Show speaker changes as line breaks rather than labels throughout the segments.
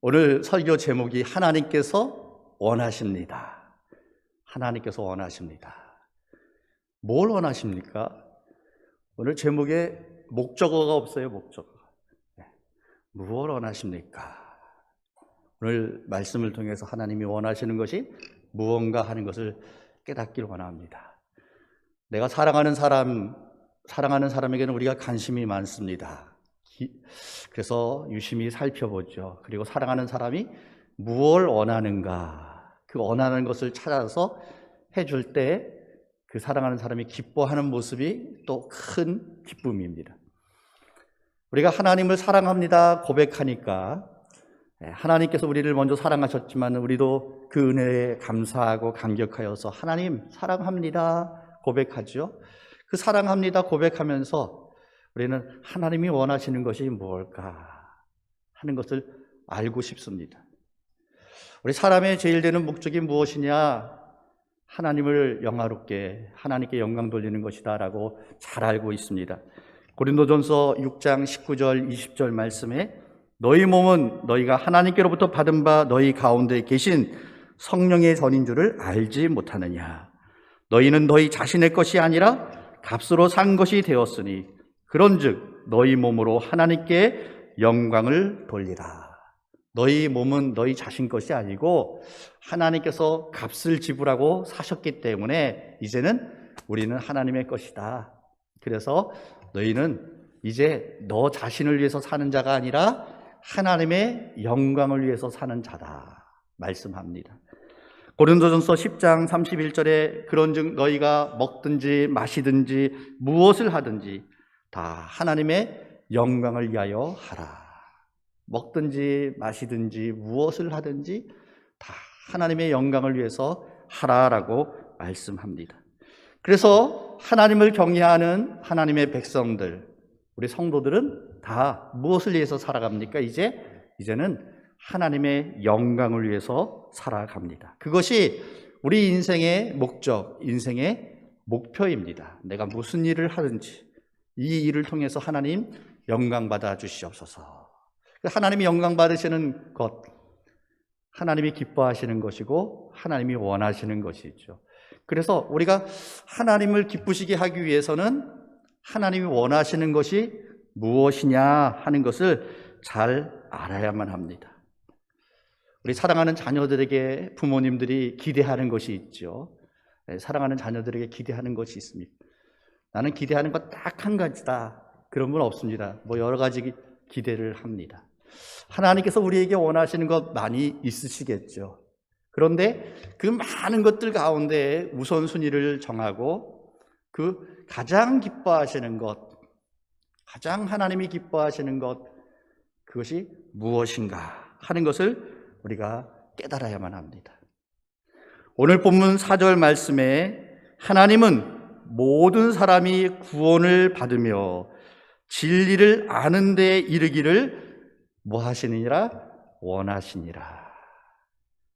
오늘 설교 제목이 하나님께서 원하십니다. 하나님께서 원하십니다. 뭘 원하십니까? 오늘 제목에 목적어가 없어요. 목적어가. 무엇을 원하십니까? 오늘 말씀을 통해서 하나님이 원하시는 것이 무언가 하는 것을 깨닫기를 원합니다. 내가 사랑하는 사람에게는 우리가 관심이 많습니다. 그래서 유심히 살펴보죠. 그리고 사랑하는 사람이 무엇을 원하는가, 그 원하는 것을 찾아서 해줄 때 그 사랑하는 사람이 기뻐하는 모습이 또 큰 기쁨입니다. 우리가 하나님을 사랑합니다 고백하니까 하나님께서 우리를 먼저 사랑하셨지만 우리도 그 은혜에 감사하고 감격하여서 하나님 사랑합니다 고백하죠. 그 사랑합니다 고백하면서 우리는 하나님이 원하시는 것이 무엇일까 하는 것을 알고 싶습니다. 우리 사람의 제일 되는 목적이 무엇이냐? 하나님을 영화롭게, 하나님께 영광 돌리는 것이다 라고 잘 알고 있습니다. 고린도전서 6장 19절 20절 말씀에 너희 몸은 너희가 하나님께로부터 받은 바 너희 가운데 계신 성령의 전인 줄을 알지 못하느냐? 너희는 너희 자신의 것이 아니라 값으로 산 것이 되었으니 그런즉 너희 몸으로 하나님께 영광을 돌리라. 너희 몸은 너희 자신 것이 아니고 하나님께서 값을 지불하고 사셨기 때문에 이제는 우리는 하나님의 것이다. 그래서 너희는 이제 너 자신을 위해서 사는 자가 아니라 하나님의 영광을 위해서 사는 자다 말씀합니다. 고린도전서 10장 31절에 그런즉 너희가 먹든지 마시든지 무엇을 하든지 다 하나님의 영광을 위하여 하라. 먹든지 마시든지 무엇을 하든지 다 하나님의 영광을 위해서 하라라고 말씀합니다. 그래서 하나님을 경외하는 하나님의 백성들, 우리 성도들은 다 무엇을 위해서 살아갑니까? 이제는 하나님의 영광을 위해서 살아갑니다. 그것이 우리 인생의 목적, 인생의 목표입니다. 내가 무슨 일을 하든지 이 일을 통해서 하나님 영광 받아 주시옵소서. 하나님이 영광 받으시는 것, 하나님이 기뻐하시는 것이고 하나님이 원하시는 것이죠. 그래서 우리가 하나님을 기쁘시게 하기 위해서는 하나님이 원하시는 것이 무엇이냐 하는 것을 잘 알아야만 합니다. 우리 사랑하는 자녀들에게 부모님들이 기대하는 것이 있죠. 사랑하는 자녀들에게 기대하는 것이 있습니다. 나는 기대하는 것 딱 한 가지다. 그런 건 없습니다. 여러 가지 기대를 합니다. 하나님께서 우리에게 원하시는 것 많이 있으시겠죠. 그런데 그 많은 것들 가운데 우선순위를 정하고 그 가장 기뻐하시는 것, 가장 하나님이 기뻐하시는 것, 그것이 무엇인가 하는 것을 우리가 깨달아야만 합니다. 오늘 본문 4절 말씀에 하나님은 모든 사람이 구원을 받으며 진리를 아는 데 이르기를 뭐 하시느니라? 원하시니라.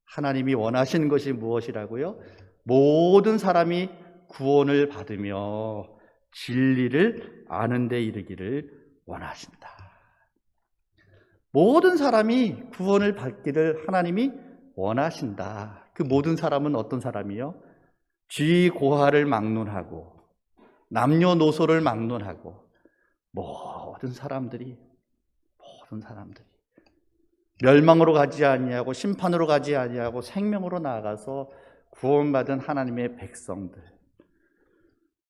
하나님이 원하시는 것이 무엇이라고요? 모든 사람이 구원을 받으며 진리를 아는 데 이르기를 원하신다. 모든 사람이 구원을 받기를 하나님이 원하신다. 그 모든 사람은 어떤 사람이요? 쥐고하를 막론하고 남녀노소를 막론하고 모든 사람들이 멸망으로 가지 아니하고 심판으로 가지 아니하고 생명으로 나아가서 구원받은 하나님의 백성들,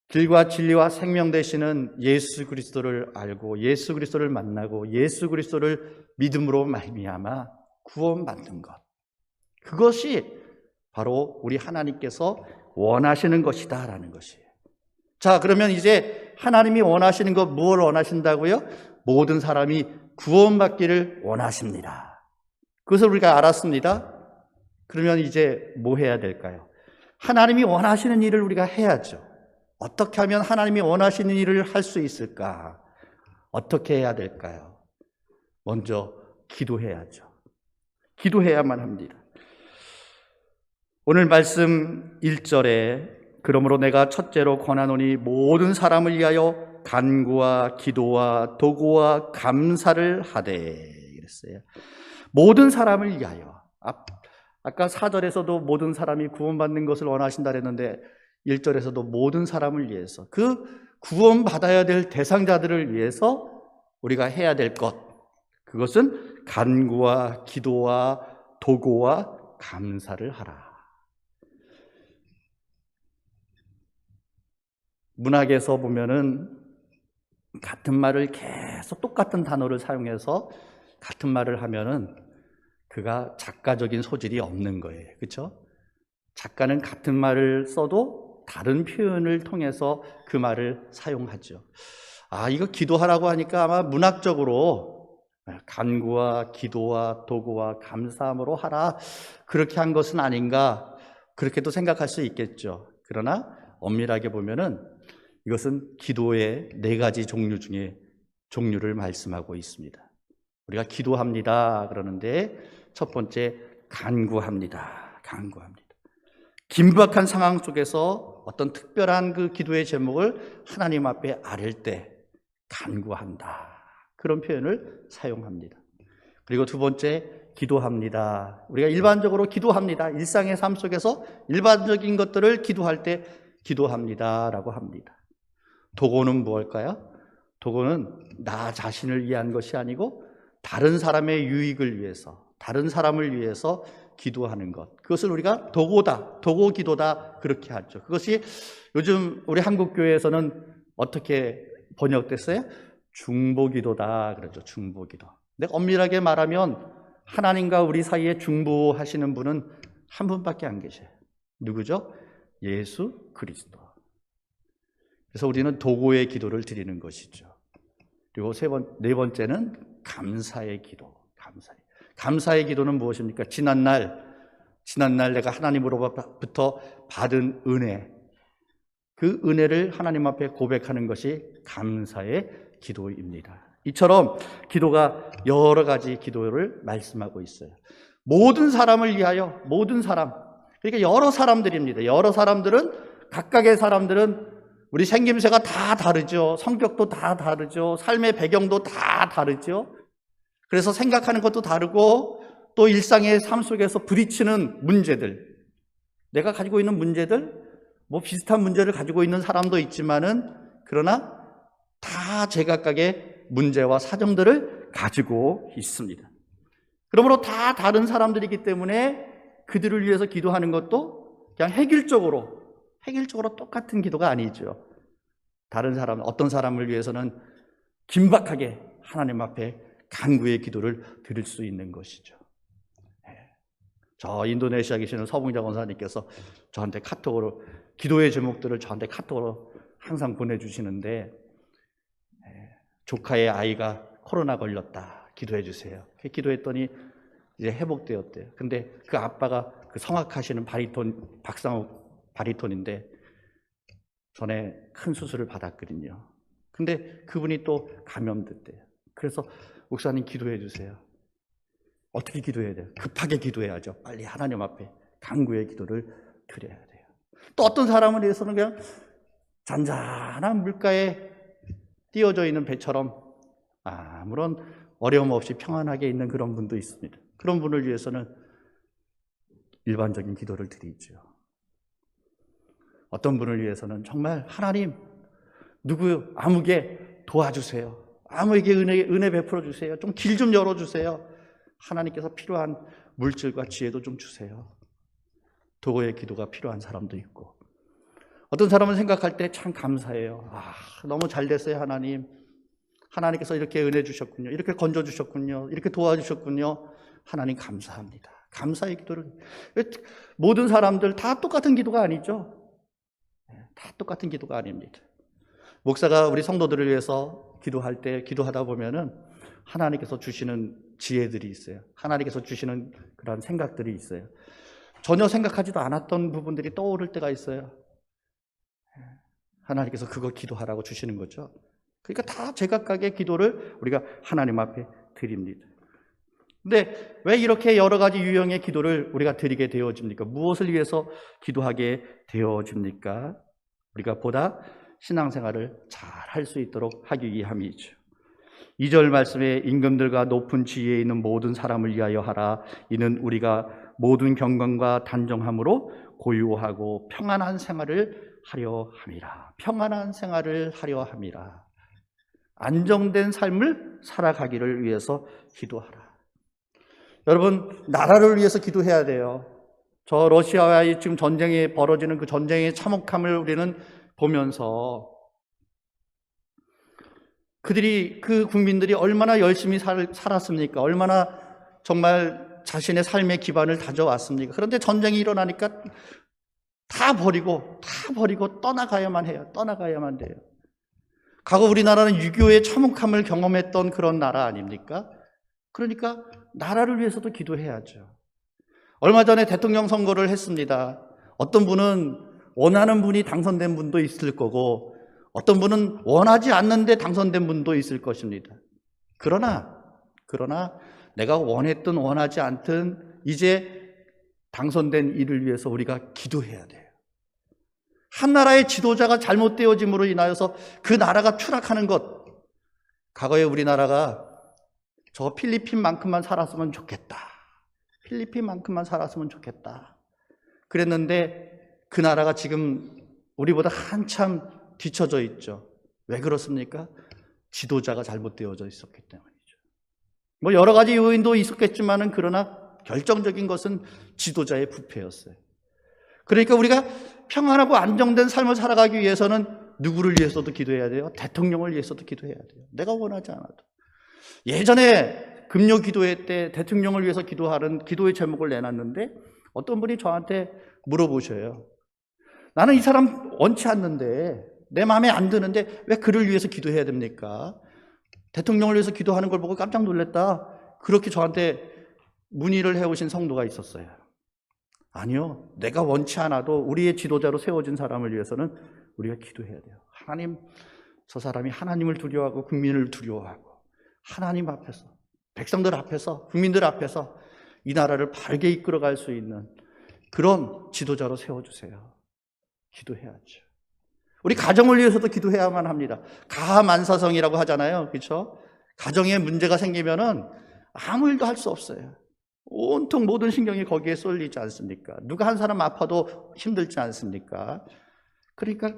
길과 진리와 생명 되시는 예수 그리스도를 알고 예수 그리스도를 만나고 예수 그리스도를 믿음으로 말미암아 구원받는 것, 그것이 바로 우리 하나님께서 원하시는 것이다라는 것이에요. 자, 그러면 이제 하나님이 원하시는 것 무엇을 원하신다고요? 모든 사람이 구원받기를 원하십니다. 그것을 우리가 알았습니다. 그러면 이제 뭐 해야 될까요? 하나님이 원하시는 일을 우리가 해야죠. 어떻게 하면 하나님이 원하시는 일을 할 수 있을까? 어떻게 해야 될까요? 먼저 기도해야죠. 기도해야만 합니다. 오늘 말씀 1절에 그러므로 내가 첫째로 권하노니 모든 사람을 위하여 간구와 기도와 도구와 감사를 하되 그랬어요. 모든 사람을 위하여. 아까 4절에서도 모든 사람이 구원받는 것을 원하신다 그랬는데 1절에서도 모든 사람을 위해서, 그 구원받아야 될 대상자들을 위해서 우리가 해야 될 것, 그것은 간구와 기도와 도고와 감사를 하라. 문학에서 보면은 같은 말을 계속 똑같은 단어를 사용해서 같은 말을 하면은 그가 작가적인 소질이 없는 거예요. 그렇죠? 작가는 같은 말을 써도 다른 표현을 통해서 그 말을 사용하죠. 이거 기도하라고 하니까 아마 문학적으로 간구와 기도와 도구와 감사함으로 하라, 그렇게 한 것은 아닌가, 그렇게도 생각할 수 있겠죠. 그러나 엄밀하게 보면은 이것은 기도의 4가지 종류 중에 종류를 말씀하고 있습니다. 우리가 기도합니다 그러는데 첫 번째, 간구합니다. 간구합니다. 긴박한 상황 속에서 어떤 특별한 그 기도의 제목을 하나님 앞에 아릴 때 간구한다, 그런 표현을 사용합니다. 그리고 두 번째, 기도합니다. 우리가 일반적으로 기도합니다, 일상의 삶 속에서 일반적인 것들을 기도할 때 기도합니다라고 합니다. 도고는 무엇일까요? 도고는 나 자신을 위한 것이 아니고 다른 사람의 유익을 위해서, 다른 사람을 위해서 기도하는 것, 그것을 우리가 도고다, 도고 기도다, 그렇게 하죠. 그것이 요즘 우리 한국교회에서는 어떻게 번역됐어요? 중보기도다 그러죠. 중보기도. 근데 엄밀하게 말하면 하나님과 우리 사이에 중보하시는 분은 한 분밖에 안 계셔요. 누구죠? 예수 그리스도. 그래서 우리는 도고의 기도를 드리는 것이죠. 그리고 네 번째는 감사의 기도. 감사의 기도는 무엇입니까? 지난날 내가 하나님으로부터 받은 은혜, 그 은혜를 하나님 앞에 고백하는 것이 감사의 기도입니다. 이처럼 기도가 여러 가지 기도를 말씀하고 있어요. 모든 사람을 위하여, 모든 사람, 그러니까 여러 사람들입니다. 여러 사람들은, 각각의 사람들은 우리 생김새가 다 다르죠. 성격도 다 다르죠. 삶의 배경도 다 다르죠. 그래서 생각하는 것도 다르고, 또 일상의 삶 속에서 부딪히는 문제들, 내가 가지고 있는 문제들, 비슷한 문제를 가지고 있는 사람도 있지만은, 그러나 다 제각각의 문제와 사정들을 가지고 있습니다. 그러므로 다 다른 사람들이기 때문에 그들을 위해서 기도하는 것도 그냥 획일적으로 똑같은 기도가 아니죠. 다른 사람, 어떤 사람을 위해서는 긴박하게 하나님 앞에 간구의 기도를 드릴 수 있는 것이죠. 저 인도네시아 계시는 서봉자 권사님께서 저한테 카톡으로 기도의 제목들을 저한테 카톡으로 항상 보내주시는데, 조카의 아이가 코로나 걸렸다, 기도해 주세요. 기도했더니 이제 회복되었대요. 근데 그 아빠가 그 성악하시는 바리톤, 박상욱 바리톤인데 전에 큰 수술을 받았거든요. 근데 그분이 또 감염됐대요. 그래서 목사님 기도해 주세요. 어떻게 기도해야 돼요? 급하게 기도해야죠. 빨리 하나님 앞에 간구의 기도를 드려야 돼요. 또 어떤 사람을 위해서는 그냥 잔잔한 물가에 띄어져 있는 배처럼 아무런 어려움 없이 평안하게 있는 그런 분도 있습니다. 그런 분을 위해서는 일반적인 기도를 드리죠. 어떤 분을 위해서는 정말 하나님, 아무게 도와주세요. 아무에게 은혜 베풀어 주세요. 좀 길 좀 열어주세요. 하나님께서 필요한 물질과 지혜도 좀 주세요. 도고의 기도가 필요한 사람도 있고, 어떤 사람은 생각할 때 참 감사해요. 너무 잘 됐어요, 하나님. 하나님께서 이렇게 은혜 주셨군요. 이렇게 건져 주셨군요. 이렇게 도와주셨군요. 하나님 감사합니다. 감사의 기도를. 모든 사람들 다 똑같은 기도가 아니죠. 다 똑같은 기도가 아닙니다. 목사가 우리 성도들을 위해서 기도할 때, 기도하다 보면은 하나님께서 주시는 지혜들이 있어요. 하나님께서 주시는 그런 생각들이 있어요. 전혀 생각하지도 않았던 부분들이 떠오를 때가 있어요. 하나님께서 그거 기도하라고 주시는 거죠. 그러니까 다 제각각의 기도를 우리가 하나님 앞에 드립니다. 근데 왜 이렇게 여러 가지 유형의 기도를 우리가 드리게 되어집니까? 무엇을 위해서 기도하게 되어집니까? 우리가 보다 신앙생활을 잘 할 수 있도록 하기 위함이죠. 2절 말씀에 임금들과 높은 지위에 있는 모든 사람을 위하여 하라. 이는 우리가 모든 경건과 단정함으로 고요하고 평안한 생활을 하려 함이라. 평안한 생활을 하려 함이라. 안정된 삶을 살아가기를 위해서 기도하라. 여러분, 나라를 위해서 기도해야 돼요. 저 러시아와의 지금 전쟁이 벌어지는 그 전쟁의 참혹함을 우리는 보면서 그 국민들이 얼마나 열심히 살았습니까? 얼마나 정말 자신의 삶의 기반을 다져왔습니까? 그런데 전쟁이 일어나니까 다 버리고 떠나가야만 해요. 떠나가야만 돼요. 과거 우리나라는 6.25의 참혹함을 경험했던 그런 나라 아닙니까? 그러니까 나라를 위해서도 기도해야죠. 얼마 전에 대통령 선거를 했습니다. 어떤 분은 원하는 분이 당선된 분도 있을 거고 어떤 분은 원하지 않는데 당선된 분도 있을 것입니다. 그러나 내가 원했든 원하지 않든 이제 당선된 이를 위해서 우리가 기도해야 돼요. 한 나라의 지도자가 잘못되어짐으로 인하여서 그 나라가 추락하는 것, 과거에 우리나라가 저 필리핀만큼만 살았으면 좋겠다. 필리핀만큼만 살았으면 좋겠다. 그랬는데 그 나라가 지금 우리보다 한참 뒤처져 있죠. 왜 그렇습니까? 지도자가 잘못되어져 있었기 때문이죠. 뭐 여러 가지 요인도 있었겠지만은 그러나 결정적인 것은 지도자의 부패였어요. 그러니까 우리가 평안하고 안정된 삶을 살아가기 위해서는 누구를 위해서도 기도해야 돼요? 대통령을 위해서도 기도해야 돼요. 내가 원하지 않아도. 예전에 금요 기도회 때 대통령을 위해서 기도하는 기도의 제목을 내놨는데 어떤 분이 저한테 물어보셔요. 나는 이 사람 원치 않는데 내 마음에 안 드는데 왜 그를 위해서 기도해야 됩니까? 대통령을 위해서 기도하는 걸 보고 깜짝 놀랐다. 그렇게 저한테 문의를 해오신 성도가 있었어요. 아니요. 내가 원치 않아도 우리의 지도자로 세워진 사람을 위해서는 우리가 기도해야 돼요. 하나님, 저 사람이 하나님을 두려워하고 국민을 두려워하고 하나님 앞에서, 백성들 앞에서, 국민들 앞에서 이 나라를 바르게 이끌어갈 수 있는 그런 지도자로 세워주세요. 기도해야죠. 우리 가정을 위해서도 기도해야만 합니다. 가만사성이라고 하잖아요. 그렇죠? 가정에 문제가 생기면은 아무 일도 할 수 없어요. 온통 모든 신경이 거기에 쏠리지 않습니까? 누가 한 사람 아파도 힘들지 않습니까? 그러니까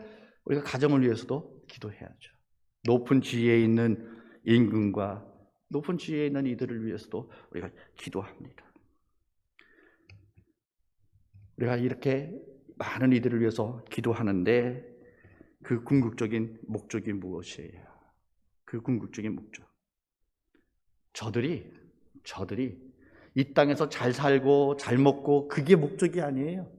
우리가 가정을 위해서도 기도해야죠. 높은 지위에 있는 임금과 높은 지위에 있는 이들을 위해서도 우리가 기도합니다. 우리가 이렇게 많은 이들을 위해서 기도하는데 그 궁극적인 목적이 무엇이에요? 그 궁극적인 목적. 저들이 이 땅에서 잘 살고 잘 먹고 그게 목적이 아니에요.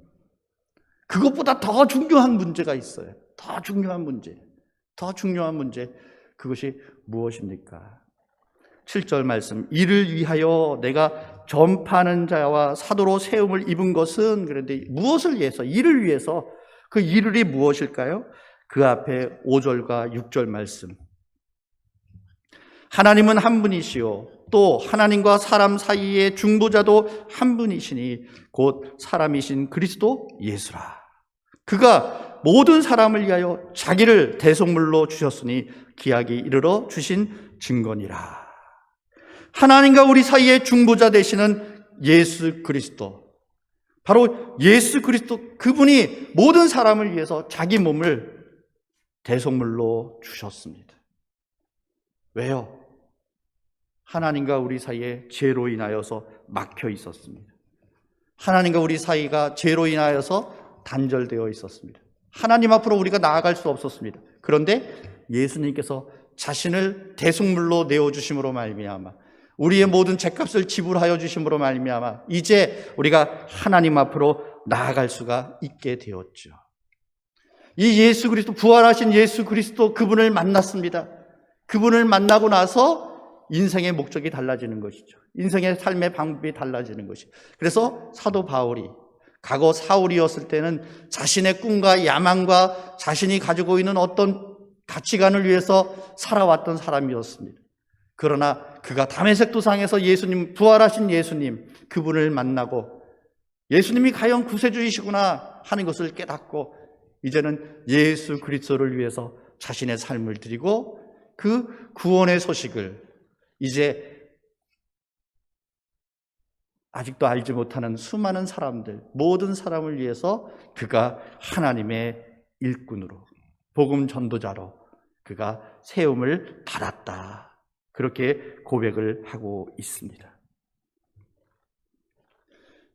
그것보다 더 중요한 문제가 있어요. 더 중요한 문제. 그것이 무엇입니까? 7절 말씀. 이를 위하여 내가 전파하는 자와 사도로 세움을 입은 것은, 그런데 무엇을 위해서? 이를 위해서. 그 이를이 무엇일까요? 그 앞에 5절과 6절 말씀. 하나님은 한 분이시요 또 하나님과 사람 사이의 중보자도 한 분이시니 곧 사람이신 그리스도 예수라. 그가 모든 사람을 위하여 자기를 대속물로 주셨으니 기약이 이르러 주신 증거니라. 하나님과 우리 사이의 중보자 되시는 예수 그리스도, 바로 예수 그리스도, 그분이 모든 사람을 위해서 자기 몸을 대속물로 주셨습니다. 왜요? 하나님과 우리 사이에 죄로 인하여서 막혀 있었습니다. 하나님과 우리 사이가 죄로 인하여서 단절되어 있었습니다. 하나님 앞으로 우리가 나아갈 수 없었습니다. 그런데 예수님께서 자신을 대속물로 내어주심으로 말미암아, 우리의 모든 죄값을 지불하여 주심으로 말미암아 이제 우리가 하나님 앞으로 나아갈 수가 있게 되었죠. 이 예수 그리스도, 부활하신 예수 그리스도, 그분을 만났습니다. 그분을 만나고 나서 인생의 목적이 달라지는 것이죠. 인생의 삶의 방법이 달라지는 것이죠. 그래서 사도 바울이 과거 사울이었을 때는 자신의 꿈과 야망과 자신이 가지고 있는 어떤 가치관을 위해서 살아왔던 사람이었습니다. 그러나 그가 다메섹 도상에서 예수님, 부활하신 예수님, 그분을 만나고 예수님이 과연 구세주이시구나 하는 것을 깨닫고 이제는 예수 그리스도를 위해서 자신의 삶을 드리고 그 구원의 소식을 이제 아직도 알지 못하는 수많은 사람들, 모든 사람을 위해서 그가 하나님의 일꾼으로, 복음 전도자로 그가 세움을 받았다. 그렇게 고백을 하고 있습니다.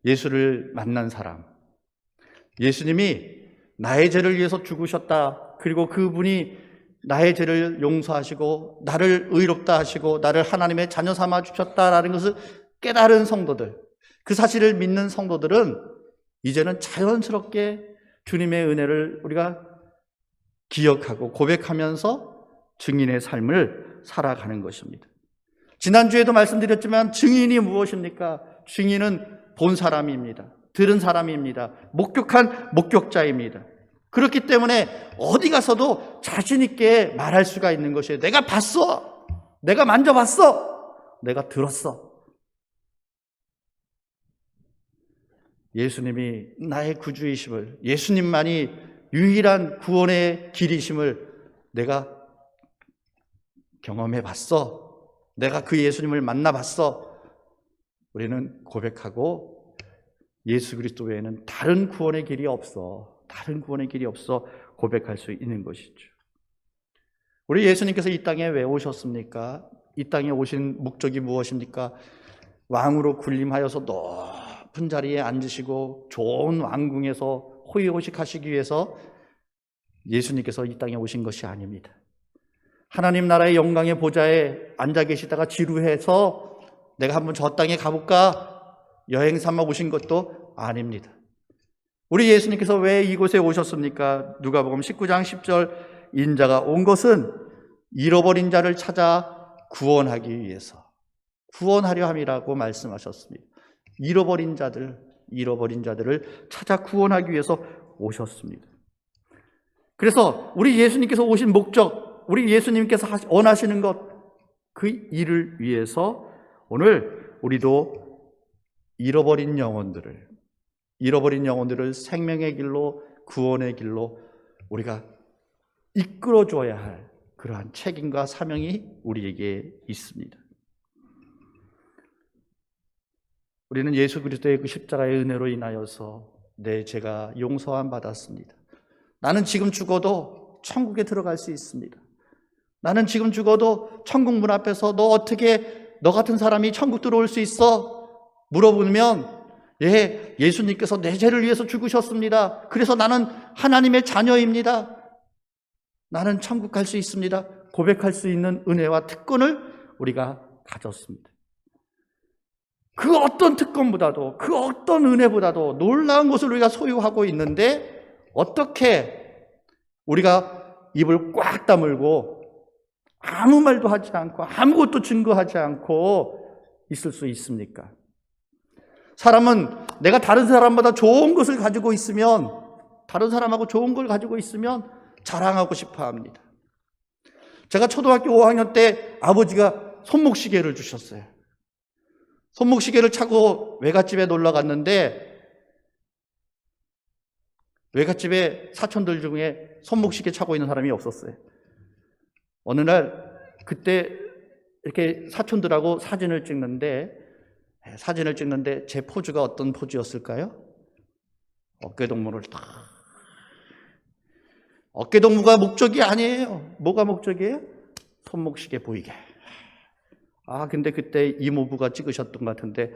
예수를 만난 사람, 예수님이 나의 죄를 위해서 죽으셨다. 그리고 그분이 나의 죄를 용서하시고 나를 의롭다 하시고 나를 하나님의 자녀 삼아 주셨다라는 것을 깨달은 성도들, 그 사실을 믿는 성도들은 이제는 자연스럽게 주님의 은혜를 우리가 기억하고 고백하면서 증인의 삶을 살아가는 것입니다. 지난주에도 말씀드렸지만 증인이 무엇입니까? 증인은 본 사람입니다. 들은 사람입니다. 목격한 목격자입니다. 그렇기 때문에 어디 가서도 자신 있게 말할 수가 있는 것이에요. 내가 봤어. 내가 만져봤어. 내가 들었어. 예수님이 나의 구주이심을, 예수님만이 유일한 구원의 길이심을 내가 경험해 봤어. 내가 그 예수님을 만나봤어. 우리는 고백하고 예수 그리스도 외에는 다른 구원의 길이 없어. 다른 구원의 길이 없어 고백할 수 있는 것이죠. 우리 예수님께서 이 땅에 왜 오셨습니까? 이 땅에 오신 목적이 무엇입니까? 왕으로 군림하여서 높은 자리에 앉으시고 좋은 왕궁에서 호의호식하시기 위해서 예수님께서 이 땅에 오신 것이 아닙니다. 하나님 나라의 영광의 보좌에 앉아 계시다가 지루해서 내가 한번 저 땅에 가볼까? 여행 삼아 오신 것도 아닙니다. 우리 예수님께서 왜 이곳에 오셨습니까? 누가복음 19장 10절, 인자가 온 것은 잃어버린 자를 찾아 구원하기 위해서, 구원하려 함이라고 말씀하셨습니다. 잃어버린 자들을 찾아 구원하기 위해서 오셨습니다. 그래서 우리 예수님께서 오신 목적, 우리 예수님께서 원하시는 것, 그 일을 위해서 오늘 우리도 잃어버린 영혼들을 생명의 길로, 구원의 길로 우리가 이끌어줘야 할 그러한 책임과 사명이 우리에게 있습니다. 우리는 예수 그리스도의 그 십자가의 은혜로 인하여서 내 죄가 용서함 받았습니다. 나는 지금 죽어도 천국에 들어갈 수 있습니다. 나는 지금 죽어도 천국 문 앞에서 너 어떻게 너 같은 사람이 천국 들어올 수 있어? 물어보면 예수님께서 내 죄를 위해서 죽으셨습니다. 그래서 나는 하나님의 자녀입니다. 나는 천국 갈 수 있습니다. 고백할 수 있는 은혜와 특권을 우리가 가졌습니다. 그 어떤 특권보다도, 그 어떤 은혜보다도 놀라운 것을 우리가 소유하고 있는데 어떻게 우리가 입을 꽉 다물고 아무 말도 하지 않고 아무것도 증거하지 않고 있을 수 있습니까? 사람은 내가 다른 사람보다 좋은 것을 가지고 있으면, 다른 사람하고 좋은 걸 가지고 있으면 자랑하고 싶어 합니다. 제가 초등학교 5학년 때 아버지가 손목시계를 주셨어요. 손목시계를 차고 외갓집에 놀러 갔는데 외갓집에 사촌들 중에 손목시계 차고 있는 사람이 없었어요. 어느 날 그때 이렇게 사촌들하고 사진을 찍는데 제 포즈가 어떤 포즈였을까요? 어깨동무를 딱. 어깨동무가 목적이 아니에요. 뭐가 목적이에요? 손목시계 보이게. 근데 그때 이모부가 찍으셨던 것 같은데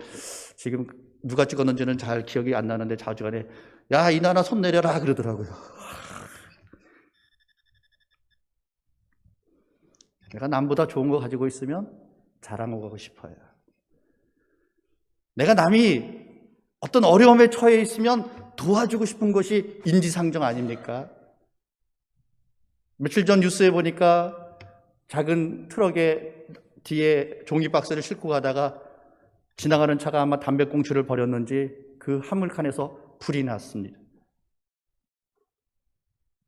지금 누가 찍었는지는 잘 기억이 안 나는데 자주간에 야, 이나나 손 내려라 그러더라고요. 내가 남보다 좋은 거 가지고 있으면 자랑하고 싶어요. 내가 남이 어떤 어려움에 처해 있으면 도와주고 싶은 것이 인지상정 아닙니까? 며칠 전 뉴스에 보니까 작은 트럭에 뒤에 종이박스를 싣고 가다가 지나가는 차가 아마 담배꽁초를 버렸는지 그 화물칸에서 불이 났습니다.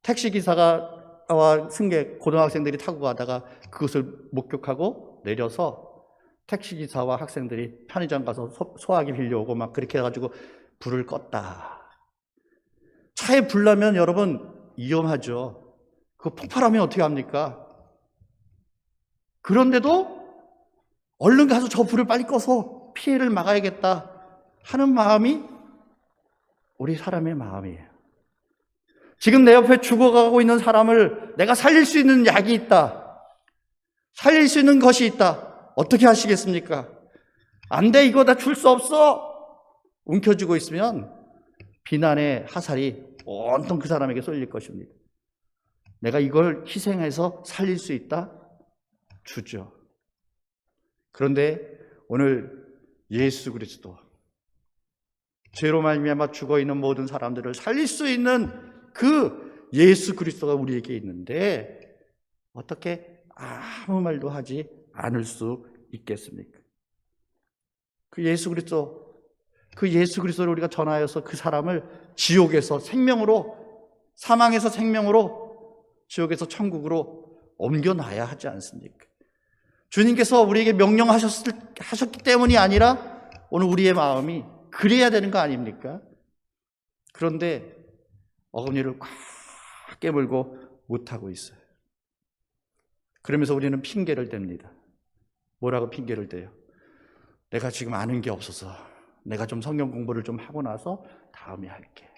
택시기사와 승객, 고등학생들이 타고 가다가 그것을 목격하고 내려서 택시기사와 학생들이 편의점 가서 소화기 빌려오고 막 그렇게 해가지고 불을 껐다. 차에 불 나면 여러분 위험하죠. 그거 폭발하면 어떻게 합니까? 그런데도 얼른 가서 저 불을 빨리 꺼서 피해를 막아야겠다 하는 마음이 우리 사람의 마음이에요. 지금 내 옆에 죽어가고 있는 사람을 내가 살릴 수 있는 약이 있다, 살릴 수 있는 것이 있다. 어떻게 하시겠습니까? 안 돼, 이거 다 줄 수 없어. 움켜쥐고 있으면 비난의 화살이 온통 그 사람에게 쏠릴 것입니다. 내가 이걸 희생해서 살릴 수 있다? 주죠. 그런데 오늘 예수 그리스도, 죄로 말미암아 죽어있는 모든 사람들을 살릴 수 있는 그 예수 그리스도가 우리에게 있는데 어떻게 아무 말도 하지 않을 수 있겠습니까? 그 예수 그리스도를 우리가 전하여서 그 사람을 지옥에서 생명으로, 사망에서 생명으로, 지옥에서 천국으로 옮겨놔야 하지 않습니까? 주님께서 우리에게 명령하셨기 때문이 아니라 오늘 우리의 마음이 그래야 되는 거 아닙니까? 그런데 어금니를 꽉 깨물고 못하고 있어요. 그러면서 우리는 핑계를 댑니다. 뭐라고 핑계를 대요? 내가 지금 아는 게 없어서, 내가 좀 성경 공부를 좀 하고 나서 다음에 할게.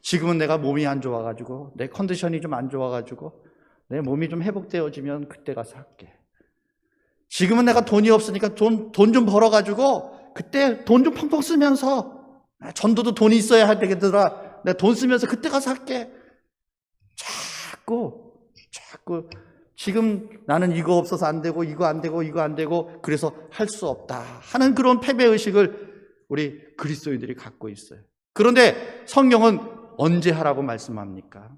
지금은 내가 몸이 안 좋아가지고, 내 컨디션이 좀 안 좋아가지고, 내 몸이 좀 회복되어지면 그때 가서 할게. 지금은 내가 돈이 없으니까 돈 좀 벌어가지고 그때 돈 좀 펑펑 쓰면서, 전도도 돈이 있어야 할 때겠더라, 내가 돈 쓰면서 그때 가서 할게. 자꾸 지금 나는 이거 없어서 안 되고, 이거 안 되고, 이거 안 되고, 그래서 할 수 없다 하는 그런 패배의식을 우리 그리스도인들이 갖고 있어요. 그런데 성경은 언제 하라고 말씀합니까?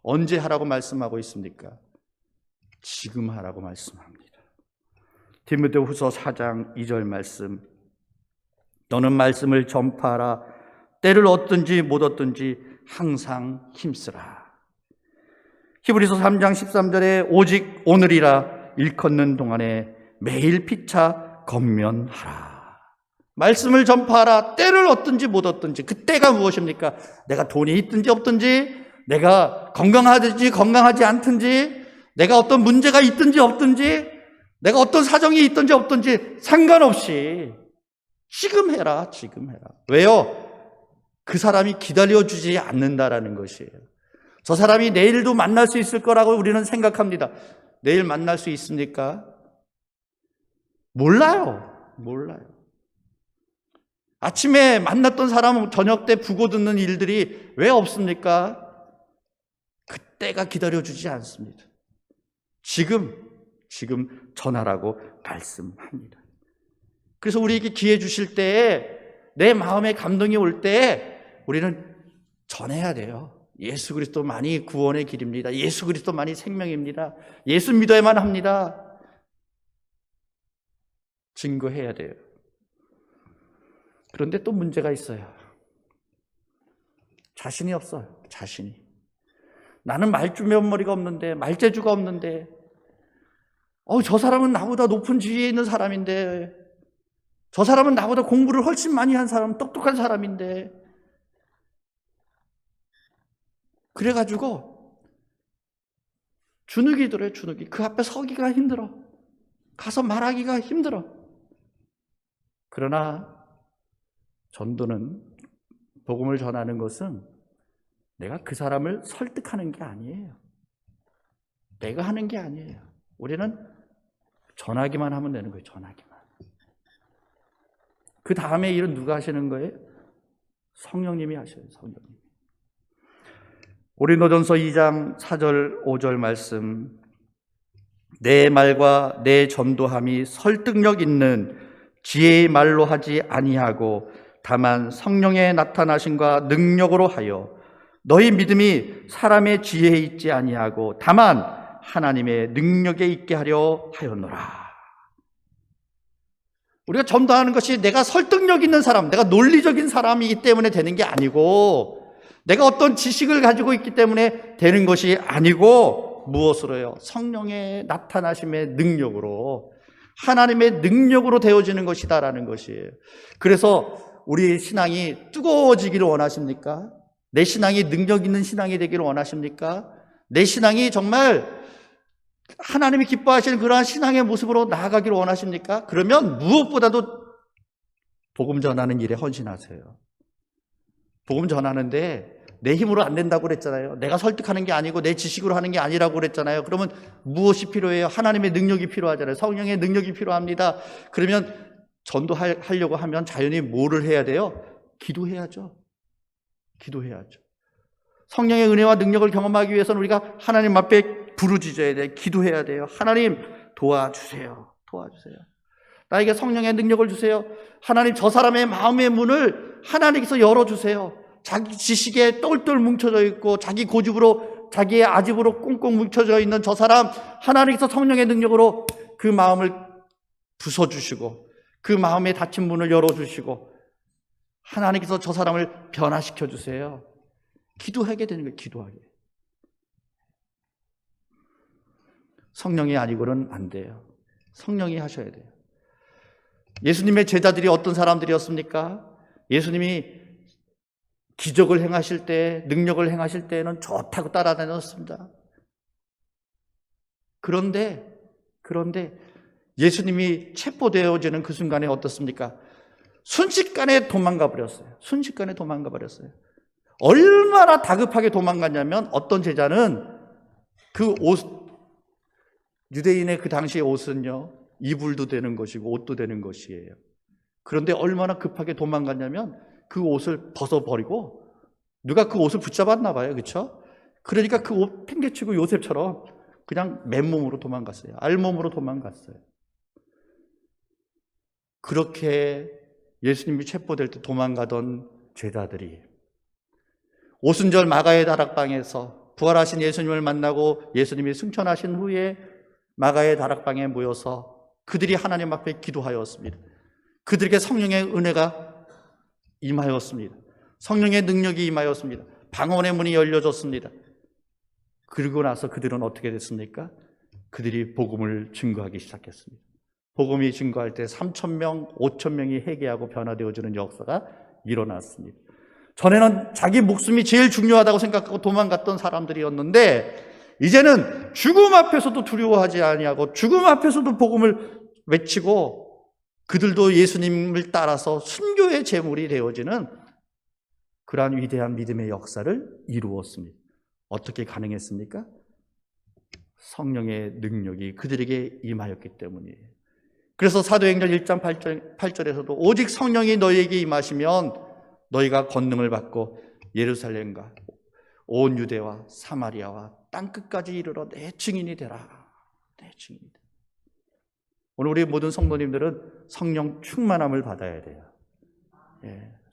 언제 하라고 말씀하고 있습니까? 지금 하라고 말씀합니다. 디모데후서 4장 2절 말씀, 너는 말씀을 전파하라. 때를 얻든지 못 얻든지 항상 힘쓰라. 히브리서 3장 13절에 오직 오늘이라 일컫는 동안에 매일 피차 건면하라. 말씀을 전파하라. 때를 얻든지 못 얻든지. 그 때가 무엇입니까? 내가 돈이 있든지 없든지, 내가 건강하든지 건강하지 않든지, 내가 어떤 문제가 있든지 없든지, 내가 어떤 사정이 있든지 없든지 상관없이 지금 해라, 지금 해라. 왜요? 그 사람이 기다려주지 않는다라는 것이에요. 저 사람이 내일도 만날 수 있을 거라고 우리는 생각합니다. 내일 만날 수 있습니까? 몰라요. 아침에 만났던 사람은 저녁 때 부고 듣는 일들이 왜 없습니까? 그때가 기다려주지 않습니다. 지금 전하라고 말씀합니다. 그래서 우리에게 기회 주실 때에, 내 마음에 감동이 올 때에 우리는 전해야 돼요. 예수 그리스도만이 구원의 길입니다. 예수 그리스도만이 생명입니다. 예수 믿어야만 합니다. 증거해야 돼요. 그런데 또 문제가 있어요. 자신이 없어요. 자신이. 나는 말주변머리가 없는데, 말재주가 없는데, 저 사람은 나보다 높은 지위에 있는 사람인데, 저 사람은 나보다 공부를 훨씬 많이 한 사람, 똑똑한 사람인데, 그래가지고 주눅이 들어요. 주눅이. 그 앞에 서기가 힘들어. 가서 말하기가 힘들어. 그러나 전도는, 복음을 전하는 것은 내가 그 사람을 설득하는 게 아니에요. 내가 하는 게 아니에요. 우리는 전하기만 하면 되는 거예요. 전하기만. 그 다음에 일은 누가 하시는 거예요? 성령님이 하셔요. 성령님. 고린도전서 2장 4절 5절 말씀, 내 말과 내 전도함이 설득력 있는 지혜의 말로 하지 아니하고 다만 성령의 나타나심과 능력으로 하여 너희 믿음이 사람의 지혜에 있지 아니하고 다만 하나님의 능력에 있게 하려 하였노라. 우리가 전도하는 것이 내가 설득력 있는 사람, 내가 논리적인 사람이기 때문에 되는 게 아니고, 내가 어떤 지식을 가지고 있기 때문에 되는 것이 아니고, 무엇으로요? 성령의 나타나심의 능력으로, 하나님의 능력으로 되어지는 것이다라는 것이에요. 그래서 우리 신앙이 뜨거워지기를 원하십니까? 내 신앙이 능력 있는 신앙이 되기를 원하십니까? 내 신앙이 정말 하나님이 기뻐하시는 그러한 신앙의 모습으로 나아가기를 원하십니까? 그러면 무엇보다도 복음 전하는 일에 헌신하세요. 복음 전하는데 내 힘으로 안 된다고 그랬잖아요. 내가 설득하는 게 아니고 내 지식으로 하는 게 아니라고 그랬잖아요. 그러면 무엇이 필요해요? 하나님의 능력이 필요하잖아요. 성령의 능력이 필요합니다. 그러면 전도하려고 하면 자연히 뭐를 해야 돼요? 기도해야죠. 기도해야죠. 성령의 은혜와 능력을 경험하기 위해서는 우리가 하나님 앞에 부르짖어야 돼요. 기도해야 돼요. 하나님 도와주세요. 도와주세요. 나에게 성령의 능력을 주세요. 하나님 저 사람의 마음의 문을 하나님께서 열어주세요. 자기 지식에 똘똘 뭉쳐져 있고 자기 고집으로 자기의 아집으로 꽁꽁 뭉쳐져 있는 저 사람 하나님께서 성령의 능력으로 그 마음을 부숴주시고 그 마음에 닫힌 문을 열어주시고 하나님께서 저 사람을 변화시켜 주세요. 기도하게 되는 거예요. 기도하게. 성령이 아니고는 안 돼요. 성령이 하셔야 돼요. 예수님의 제자들이 어떤 사람들이었습니까? 예수님이 기적을 행하실 때, 능력을 행하실 때는 좋다고 따라다녔습니다. 그런데 예수님이 체포되어지는 그 순간에 어떻습니까? 순식간에 도망가 버렸어요. 순식간에 도망가 버렸어요. 얼마나 다급하게 도망갔냐면 어떤 제자는 그 옷, 유대인의 그 당시의 옷은요, 이불도 되는 것이고 옷도 되는 것이에요. 그런데 얼마나 급하게 도망갔냐면 그 옷을 벗어버리고 누가 그 옷을 붙잡았나 봐요. 그렇죠? 그러니까 그 옷 팽개치고 요셉처럼 그냥 맨몸으로 도망갔어요. 알몸으로 도망갔어요. 그렇게 예수님이 체포될 때 도망가던 제자들이 오순절 마가의 다락방에서 부활하신 예수님을 만나고 예수님이 승천하신 후에 마가의 다락방에 모여서 그들이 하나님 앞에 기도하였습니다. 그들에게 성령의 은혜가 임하였습니다. 성령의 능력이 임하였습니다. 방언의 문이 열려졌습니다. 그리고 나서 그들은 어떻게 됐습니까? 그들이 복음을 증거하기 시작했습니다. 복음이 증거할 때 3,000명, 5,000명이 회개하고 변화되어지는 역사가 일어났습니다. 전에는 자기 목숨이 제일 중요하다고 생각하고 도망갔던 사람들이었는데 이제는 죽음 앞에서도 두려워하지 아니하고 죽음 앞에서도 복음을 외치고 그들도 예수님을 따라서 순교의 제물이 되어지는 그러한 위대한 믿음의 역사를 이루었습니다. 어떻게 가능했습니까? 성령의 능력이 그들에게 임하였기 때문이에요. 그래서 사도행전 1장 8절에서도 오직 성령이 너희에게 임하시면 너희가 권능을 받고 예루살렘과 온 유대와 사마리아와 땅끝까지 이르러 내 증인이 되라. 내 증인이 되라. 오늘 우리 모든 성도님들은 성령 충만함을 받아야 돼요.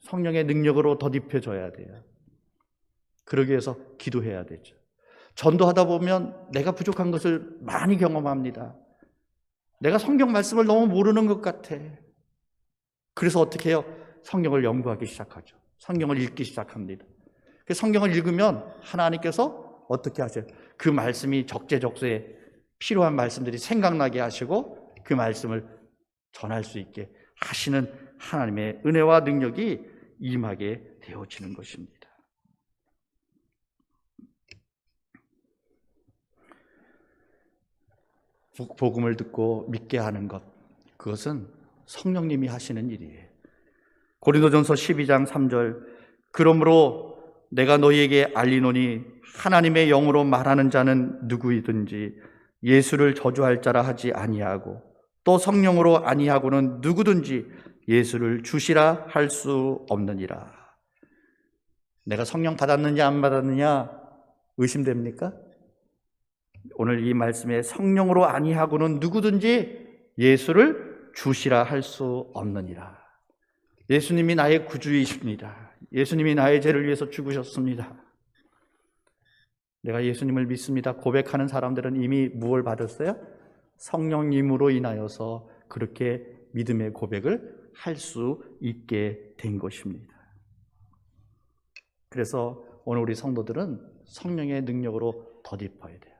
성령의 능력으로 덧입혀져야 돼요. 그러기 위해서 기도해야 되죠. 전도하다 보면 내가 부족한 것을 많이 경험합니다. 내가 성경 말씀을 너무 모르는 것 같아. 그래서 어떻게 해요? 성경을 연구하기 시작하죠. 성경을 읽기 시작합니다. 성경을 읽으면 하나님께서 어떻게 하세요? 그 말씀이 적재적소에 필요한 말씀들이 생각나게 하시고 그 말씀을 전할 수 있게 하시는 하나님의 은혜와 능력이 임하게 되어지는 것입니다. 복음을 듣고 믿게 하는 것, 그것은 성령님이 하시는 일이에요. 고린도전서 12장 3절 그러므로 내가 너희에게 알리노니 하나님의 영으로 말하는 자는 누구이든지 예수를 저주할 자라 하지 아니하고 또 성령으로 아니하고는 누구든지 예수를 주시라 할 수 없느니라. 내가 성령 받았느냐 안 받았느냐 의심됩니까? 오늘 이 말씀에 성령으로 아니하고는 누구든지 예수를 주시라 할 수 없느니라. 예수님이 나의 구주이십니다. 예수님이 나의 죄를 위해서 죽으셨습니다. 내가 예수님을 믿습니다. 고백하는 사람들은 이미 무엇을 받았어요? 성령님으로 인하여서 그렇게 믿음의 고백을 할 수 있게 된 것입니다. 그래서 오늘 우리 성도들은 성령의 능력으로 덧입어야 돼요.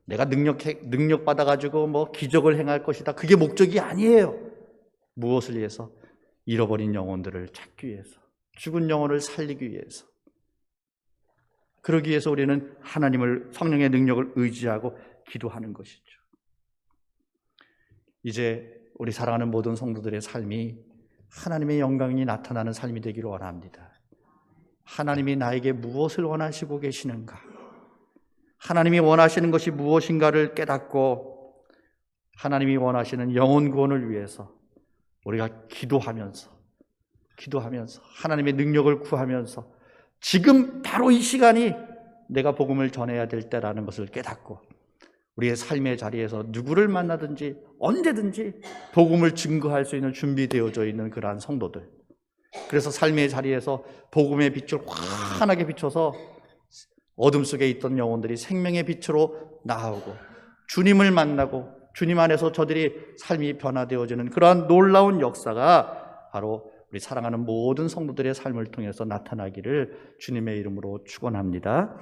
내가 능력 받아가지고 뭐 기적을 행할 것이다. 그게 목적이 아니에요. 무엇을 위해서? 잃어버린 영혼들을 찾기 위해서, 죽은 영혼을 살리기 위해서. 그러기 위해서 우리는 하나님을 성령의 능력을 의지하고 기도하는 것이죠. 이제 우리 사랑하는 모든 성도들의 삶이 하나님의 영광이 나타나는 삶이 되기를 원합니다. 하나님이 나에게 무엇을 원하시고 계시는가? 하나님이 원하시는 것이 무엇인가를 깨닫고 하나님이 원하시는 영혼 구원을 위해서 우리가 기도하면서 하나님의 능력을 구하면서 지금 바로 이 시간이 내가 복음을 전해야 될 때라는 것을 깨닫고 우리의 삶의 자리에서 누구를 만나든지 언제든지 복음을 증거할 수 있는 준비되어져 있는 그러한 성도들, 그래서 삶의 자리에서 복음의 빛을 환하게 비춰서 어둠 속에 있던 영혼들이 생명의 빛으로 나오고 주님을 만나고 주님 안에서 저들이 삶이 변화되어지는 그러한 놀라운 역사가 바로 우리 사랑하는 모든 성도들의 삶을 통해서 나타나기를 주님의 이름으로 축원합니다.